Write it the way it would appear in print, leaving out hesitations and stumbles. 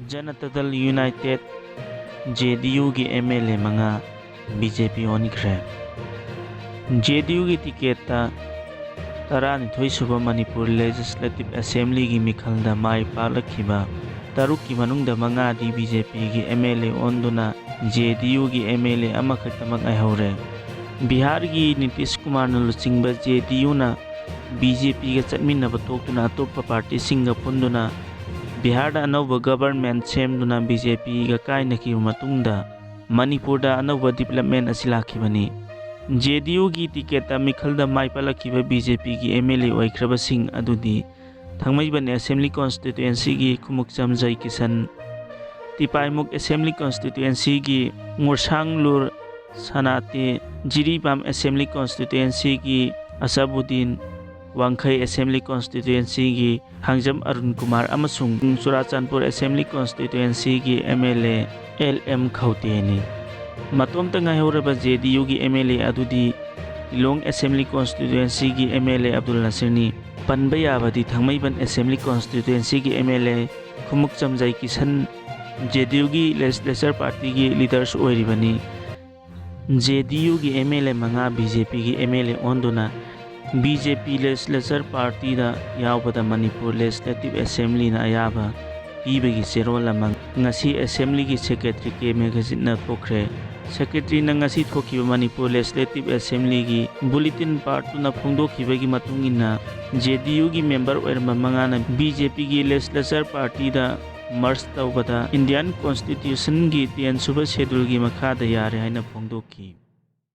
Janata Dal United JDU की MLA मंगा BJP ओनिख्रे JDU की टिकेटा तरानिथोई सुबह मणिपुर लेजिस्लेटिव असेंबली की मिखलदा माई पालखिबा तरुक की मनुंगदा मंगादी BJP की MLA ओंदुना JDU की MLA अमखतमक अहौरे बिहार की नीतीश कुमार न लुचिंगबा JDU ना BJP का चटमिनबा तोक्तुना अतोप्पा पार्टी सिंगा पुंदुना बिहार अनौब गवर्नमेंट सेमदुना BJP का कायनखिबा मतुंगदा मणिपुर अनौब डेवलपमेंट असि लाखिबनी JDU की टिकेट मिखलदा माइपालखिबा BJP की MLA ओइख्रबसिंग अदुदी थंगमैबन असेंबली कॉन्स्टिट्यूएंसी की खुमुकचम जय किशन तिपाइमुक असेंबली कॉन्स्टिट्यूएंसी की मुरसांगलुर सनाते जिरीबाम असेंबली कॉन्स्टिट्यूएंसी की असबुद्दीन वांखई असेंबली कॉन्स्टिट्यूएंसी की हांगजम अरुण कुमार अमसुंग चुराचांदपुर असेंबली कॉन्स्टिट्यूएंसी की MLA LM खौतेनी मतोमता ngaihoraba JDU की MLA अदुदी लिलोंग असेंबली कॉन्स्टिट्यूएंसी की MLA अब्दुल नसीरनी पनबा याबदी थंगमैबन असेंबली कॉन्स्टिट्यूएंसी की MLA खुमुकचम जय किशन JDU की लेजिस्लेचर पार्टी की लीडर्स ओइरिबनी JDU की MLA मंगा BJP की MLA ओंदुना BJP लेजिस्लेचर पार्टी दा यावबदा मणिपुर लेजिस्लेटिव असेंबली ना याबा पीबगी सेरोल अमंग ngasi असेंबली की सेक्रेटरी के मैगजीन ना तोखरे सेक्रेटरी ना ngasi थोखिबा मणिपुर लेजिस्लेटिव असेंबली की बुलेटिन पार्ट ना फोंदोखिबगी मतुंगिना JDU की मेंबर ओइरम मंगाना BJP की लेजिस्लेचर पार्टी दा मर्ज तौबदा इंडियन कॉन्स्टिट्यूशन की 10 सुबह शेड्यूल की मखादा यारे हाइना फोंदोखि।